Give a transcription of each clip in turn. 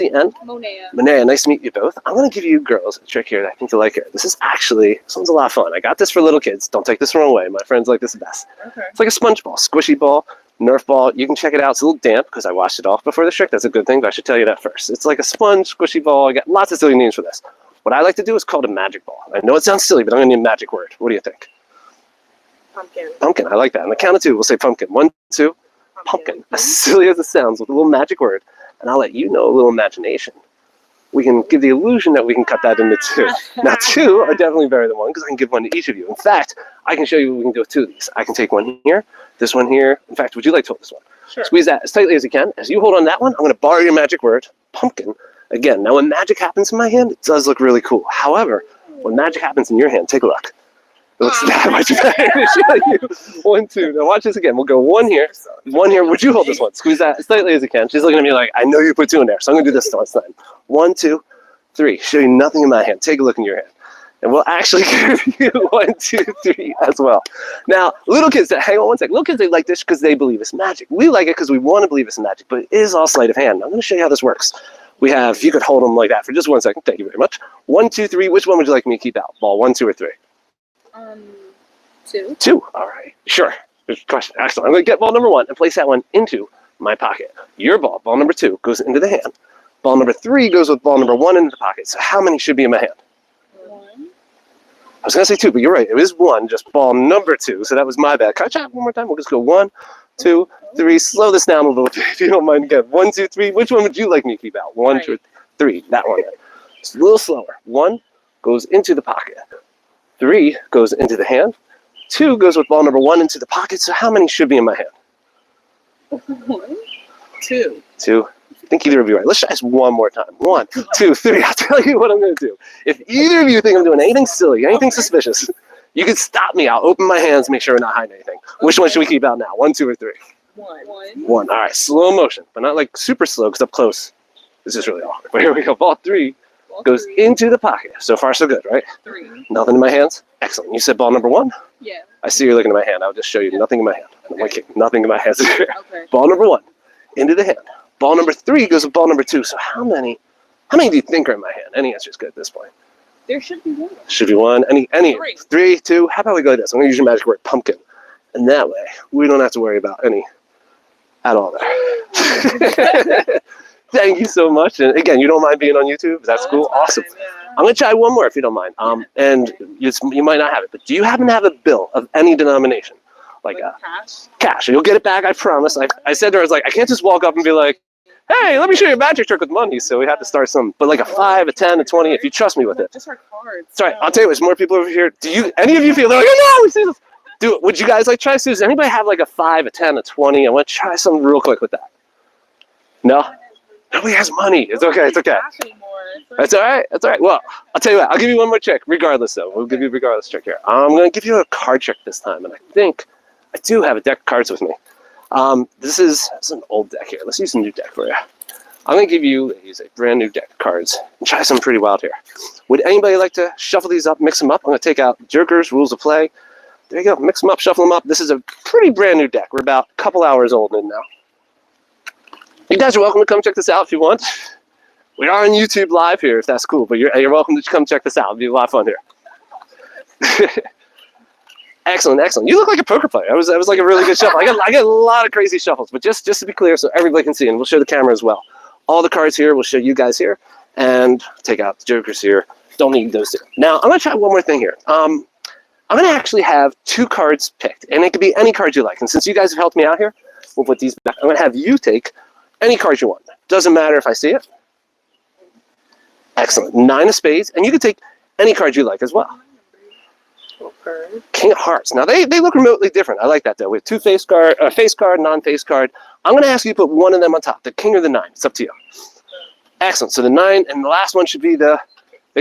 the end? Monea, nice to meet you both. I'm going to give you girls a trick here that I think you'll like here. This one's a lot of fun. I got this for little kids. Don't take this the wrong way. My friends like this the best. Okay. It's like a sponge ball, squishy ball, Nerf ball. You can check it out. It's a little damp because I washed it off before the trick. That's a good thing, but I should tell you that first. It's like a sponge, squishy ball. I got lots of silly names for this. What I like to do is call it a magic ball. I know it sounds silly, but I'm going to need a magic word. What do you think? Pumpkin. Pumpkin. I like that. On the count of 2, we'll say pumpkin. 1, 2. Pumpkin. As silly as it sounds, with a little magic word. And I'll let you know a little imagination. We can give the illusion that we can cut that into 2. Now 2 are definitely better than 1 because I can give 1 to each of you. In fact, I can show you we can do with 2 of these. I can take 1 here, this one here. In fact, would you like to hold this one? Sure. Squeeze that as tightly as you can. As you hold on that one, I'm going to borrow your magic word, pumpkin. Again, now when magic happens in my hand, it does look really cool. However, when magic happens in your hand, take a look. It looks that much better to show you. 1, 2. Now watch this again. We'll go 1 here. 1 here. Would you hold this one? Squeeze that as tightly as you can. She's looking at me like, I know you put 2 in there, so I'm going to do this one time. 1, 2, 3. Show you nothing in my hand. Take a look in your hand. And we'll actually give you 1, 2, 3 as well. Now, little kids, hang on one second. Little kids, they like this because they believe it's magic. We like it because we want to believe it's magic, but it is all sleight of hand. I'm going to show you how this works. We have, if you could hold them like that for just 1 second. Thank you very much. 1, 2, 3. Which one would you like me to keep out? Ball 1, 2, or 3? 2. 2. All right. Sure. Good question. Excellent. I'm going to get ball number 1 and place that one into my pocket. Your ball, ball number 2, goes into the hand. Ball number 3 goes with ball number 1 into the pocket. So how many should be in my hand? 1. I was going to say 2, but you're right. It is 1, just ball number 2. So that was my bad. Can I try it one more time? We'll just go 1, 2, 3. Slow this down a little bit if you don't mind. Again, 1, 2, 3. Which one would you like me to keep out? 1, 2, 3. That one. Just a little slower. 1 goes into the pocket. 3 goes into the hand. 2 goes with ball number 1 into the pocket. So how many should be in my hand? 1, 2. 2. I think either of you are right. Let's try this one more time. 1, 2, 3. I'll tell you what I'm going to do. If either of you think I'm doing anything silly, anything suspicious, you can stop me. I'll open my hands, make sure we're not hiding anything. Okay. Which one should we keep out now? 1, 2, or 3? 1. 1. All right. Slow motion, but not like super slow because up close, this is really awkward. But here we go. Ball 3 goes into the pocket. So far, so good, right? 3. Nothing in my hands? Excellent. You said ball number 1? Yeah. I see you're looking at my hand. I'll just show you nothing in my hand. Okay. Nothing in my hands. Okay. Ball number 1 into the hand. Ball number 3 goes with ball number 2. So how many do you think are in my hand? Any answer is good at this point. There should be 1. Should be 1. Any? 3, 2. How about we go like this? I'm going to use your magic word, pumpkin. And that way, we don't have to worry about any at all there. Thank you so much. And again, you don't mind being on YouTube? That's cool. Awesome. Yeah. I'm going to try one more if you don't mind. And you might not have it, but do you happen to have a bill of any denomination? Like cash? Cash. You'll get it back, I promise. I said to her, I was like, I can't just walk up and be like, hey, let me show you a magic trick with money. So we have to start some, but like a 5, a 10, a 20, if you trust me with it. Just our cards. Sorry, I'll tell you, there's more people over here. Any of you feel, they're like, oh no, we see this. Would you guys like try? Does anybody have like a 5, a 10, a 20? I want to try something real quick with that. No? Nobody has money. It's okay, it's okay. That's all right, that's all right. Well, I'll tell you what, I'll give you one more trick, regardless though. We'll give you a regardless trick here. I'm going to give you a card trick this time, and I think I do have a deck of cards with me. This is an old deck here. Let's use a new deck for you. I'm going to give you a brand new deck of cards and try something pretty wild here. Would anybody like to shuffle these up, mix them up? I'm going to take out Joker's Rules of Play. There you go. Mix them up, shuffle them up. This is a pretty brand new deck. We're about a couple hours old in now. You guys are welcome to come check this out if you want. We are on YouTube live here if that's cool, but you're welcome to come check this out. It'll be a lot of fun here. Excellent, excellent. You look like a poker player. That was like a really good shuffle. I got a lot of crazy shuffles, but just to be clear so everybody can see, and we'll show the camera as well. All the cards here, we'll show you guys here, and take out the jokers here. Don't need those two. Now, I'm going to try one more thing here. I'm going to actually have 2 cards picked, and it could be any card you like. And since you guys have helped me out here, we'll put these back. I'm going to have you take any card you want. Doesn't matter if I see it. Excellent. 9 of spades, and you can take any card you like as well. Okay. King of Hearts. Now they look remotely different. I like that though. We have 2 face card, face card, non-face card. I'm going to ask you to put one of them on top, the king or the 9. It's up to you. Excellent. So the 9 and the last one should be the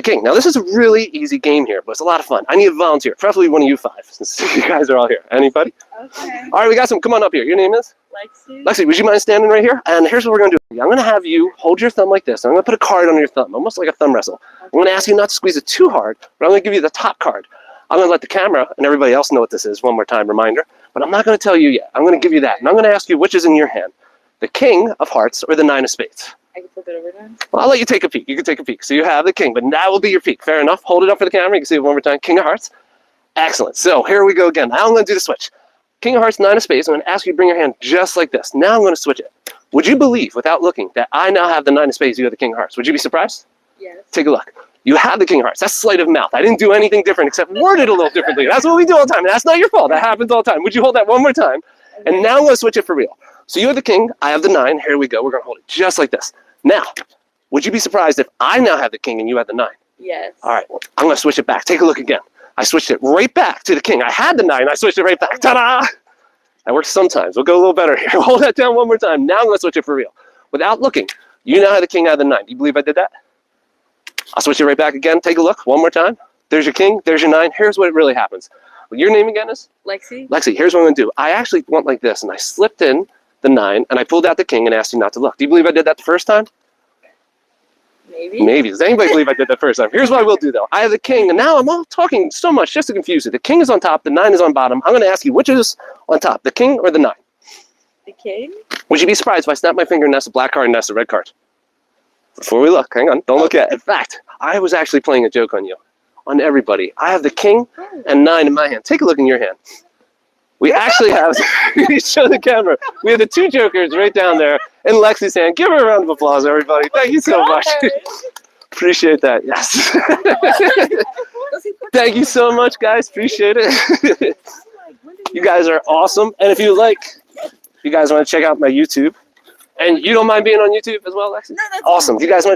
king. Now this is a really easy game here, but it's a lot of fun. I need a volunteer, preferably one of you 5, since you guys are all here. Anybody? Okay. All right, we got some. Come on up here. Your name is? Lexi. Lexi, would you mind standing right here? And here's what we're going to do. I'm going to have you hold your thumb like this. I'm going to put a card on your thumb, almost like a thumb wrestle. Okay. I'm going to ask you not to squeeze it too hard, but I'm going to give you the top card. I'm going to let the camera and everybody else know what this is. One more time, reminder. But I'm not going to tell you yet. I'm going to give you that. And I'm going to ask you which is in your hand, the king of hearts or the 9 of spades. I can flip it over now. Well, I'll let you take a peek. You can take a peek. So you have the king, but that will be your peek. Fair enough. Hold it up for the camera. You can see it one more time. King of hearts. Excellent. So here we go again. Now I'm going to do the switch. King of hearts, nine of spades. I'm going to ask you to bring your hand just like this. Now I'm going to switch it. Would you believe, without looking, that I now have the nine of spades, you have the king of hearts? Would you be surprised? Yes. Take a look. You have the king of hearts. That's sleight of mouth. I didn't do anything different except word it a little differently. That's what we do all the time, and that's not your fault. That happens all the time. Would you hold that one more time? And now I'm going to switch it for real. So you have the king, I have the nine. Here we go. We're going to hold it just like this. Now, would you be surprised if I now have the king and you have the nine? Yes. All right. I'm going to switch it back. Take a look again. I switched it right back to the king. I had the nine. I switched it right back. Ta-da! That works sometimes. We'll go a little better here. Hold that down one more time. Now I'm going to switch it for real. Without looking, you now have the king, I have the nine. Do you believe I did that? I'll switch it right back again. Take a look one more time. There's your king. There's your nine. Here's what really happens. Your name again is? Lexi? Lexi, here's what I'm going to do. I actually went like this, and I slipped in the nine, and I pulled out the king and asked you not to look. Do you believe I did that the first time? Maybe. Maybe. Does anybody believe I did that first time? Here's what I will do, though. I have the king, and now I'm all talking so much just to confuse you. The king is on top. The nine is on bottom. I'm going to ask you, which is on top, the king or the nine? The king? Would you be surprised if I snap my finger and that's a black card and that's a red card? Before we look, hang on. Don't look yet. In fact, I was actually playing a joke on you, on everybody. I have the king and nine in my hand. Take a look in your hand. We actually have, show the camera. We have the two jokers right down there in Lexi's hand. Give her a round of applause, everybody. Thank you so much. Appreciate that. Yes. Thank you so much, guys. Appreciate it. You guys are awesome. And if you guys want to check out my YouTube, and you don't mind being on YouTube as well, Lexi? No, that's awesome. You guys want